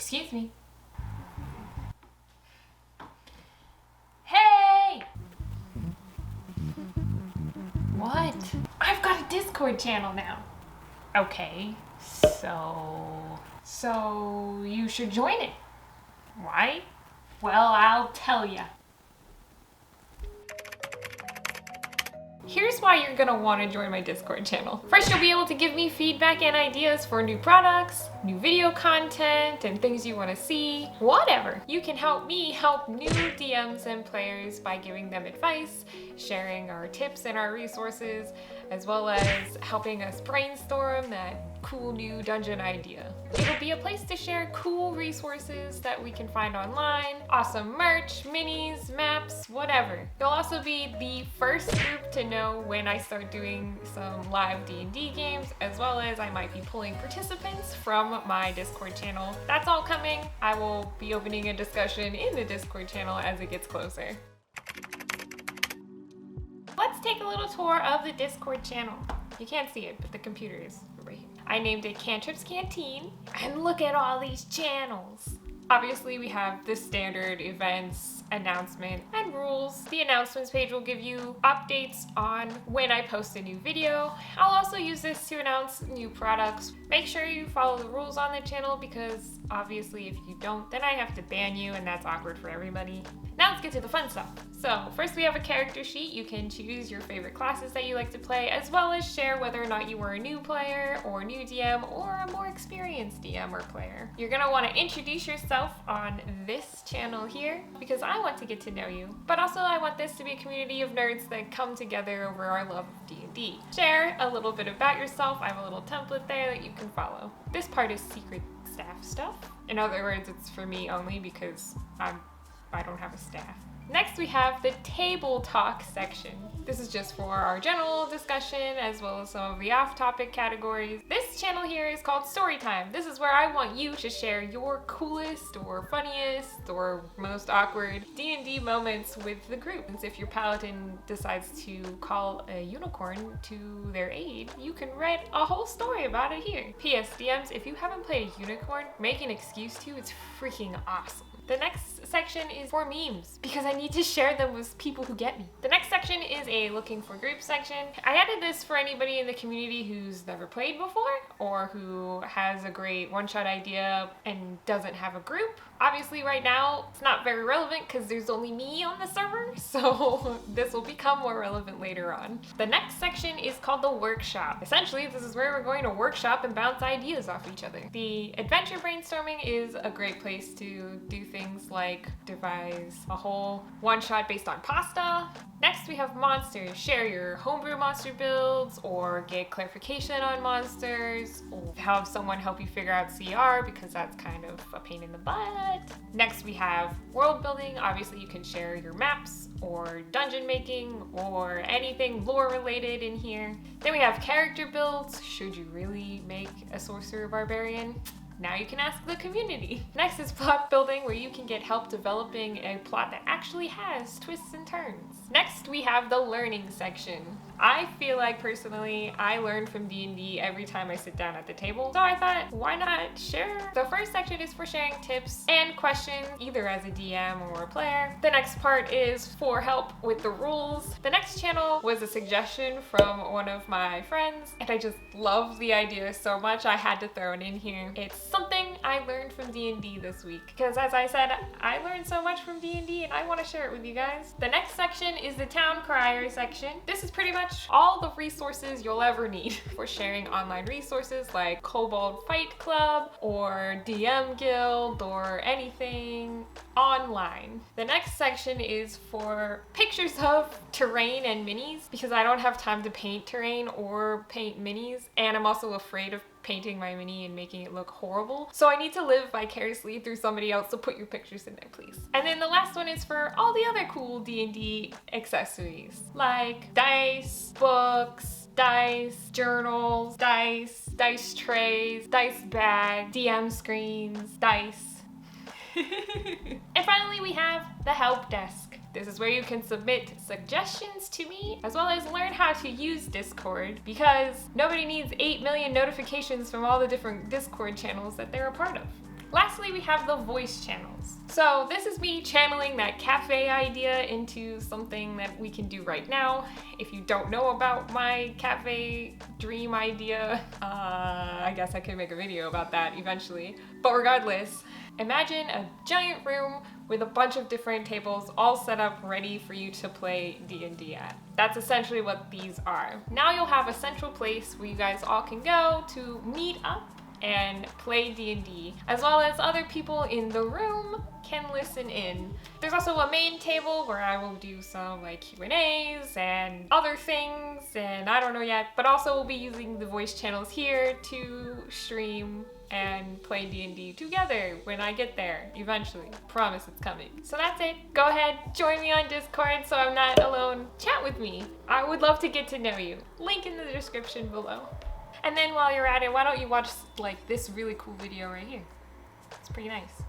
Excuse me. Hey! What? I've got a Discord channel now. Okay, so you should join it. Why? Well, I'll tell ya. Here's why you're gonna want to join my Discord channel. First, you'll be able to give me feedback and ideas for new products, new video content, and things you want to see. Whatever. You can help me help new DMs and players by giving them advice, sharing our tips and our resources, as well as helping us brainstorm that cool new dungeon idea. It'll be a place to share cool resources that we can find online, awesome merch, minis, maps, whatever. You'll also be the first group to know when I start doing some live D&D games, as well as I might be pulling participants from my Discord channel. That's all coming. I will be opening a discussion in the Discord channel as it gets closer. Let's take a little tour of the Discord channel. You can't see it, but the computer is right here. I named it Cantrips Canteen, and look at all these channels. Obviously, we have the standard events, announcement, and rules. The announcements page will give you updates on when I post a new video. I'll also use this to announce new products. Make sure you follow the rules on the channel because obviously if you don't, then I have to ban you and that's awkward for everybody. Now let's get to the fun stuff. So first we have a character sheet. You can choose your favorite classes that you like to play, as well as share whether or not you were a new player or a new DM or a more experienced DM or player. You're gonna want to introduce yourself on this channel here because I want to get to know you, but also I want this to be a community of nerds that come together over our love of D&D. Share a little bit about yourself. I have a little template there that you can follow. This part is secret staff stuff. In other words, it's for me only because I don't have a staff. Next we have the table talk section. This is just for our general discussion as well as some of the off-topic categories. This channel here is called Storytime. This is where I want you to share your coolest or funniest or most awkward D&D moments with the group. And if your paladin decides to call a unicorn to their aid, you can write a whole story about it here. P.S. DMs, if you haven't played a unicorn, make an excuse to. It's freaking awesome. The next section is for memes because I need to share them with people who get me. The next section is a looking for group section. I added this for anybody in the community who's never played before or who has a great one-shot idea and doesn't have a group. Obviously right now it's not very relevant because there's only me on the server, so this will become more relevant later on. The next section is called the workshop. Essentially, this is where we're going to workshop and bounce ideas off each other. The adventure brainstorming is a great place to do things like devise a whole one-shot based on pasta. Next we have monsters. Share your homebrew monster builds or get clarification on monsters or have someone help you figure out CR because that's kind of a pain in the butt. Next we have world building. Obviously you can share your maps or dungeon making or anything lore related in here. Then we have character builds. Should you really make a sorcerer barbarian? Now you can ask the community. Next is plot building, where you can get help developing a plot that actually has twists and turns. Next, we have the learning section. I feel like personally, I learn from D&D every time I sit down at the table. So I thought, why not share? The first section is for sharing tips and questions, either as a DM or a player. The next part is for help with the rules. The next channel was a suggestion from one of my friends, and I just love the idea so much I had to throw it in here. It's something I learned from D&D this week, because as I said, I learned so much from D&D and I want to share it with you guys. The next section is the town crier section. This is pretty much all the resources you'll ever need for sharing online resources like Kobold Fight Club or DM Guild or anything online. The next section is for pictures of terrain and minis because I don't have time to paint terrain or paint minis, and I'm also afraid of painting my mini and making it look horrible. So I need to live vicariously through somebody else, so put your pictures in there, please. And then the last one is for all the other cool D&D accessories like dice, books, dice, journals, dice trays, dice bags, DM screens, dice. And finally we have the help desk. This is where you can submit suggestions to me, as well as learn how to use Discord, because nobody needs 8 million notifications from all the different Discord channels that they're a part of. Lastly, we have the voice channels. So this is me channeling that cafe idea into something that we can do right now. If you don't know about my cafe dream idea, I guess I could make a video about that eventually. But regardless, imagine a giant room with a bunch of different tables all set up ready for you to play D&D at. That's essentially what these are. Now you'll have a central place where you guys all can go to meet up and play D&D, as well as other people in the room can listen in. There's also a main table where I will do some like Q&As and other things, and I don't know yet, but also we'll be using the voice channels here to stream and play D&D together when I get there, eventually. Promise it's coming. So that's it. Go ahead, join me on Discord so I'm not alone. Chat with me. I would love to get to know you. Link in the description below. And then while you're at it, why don't you watch like this really cool video right here? It's pretty nice.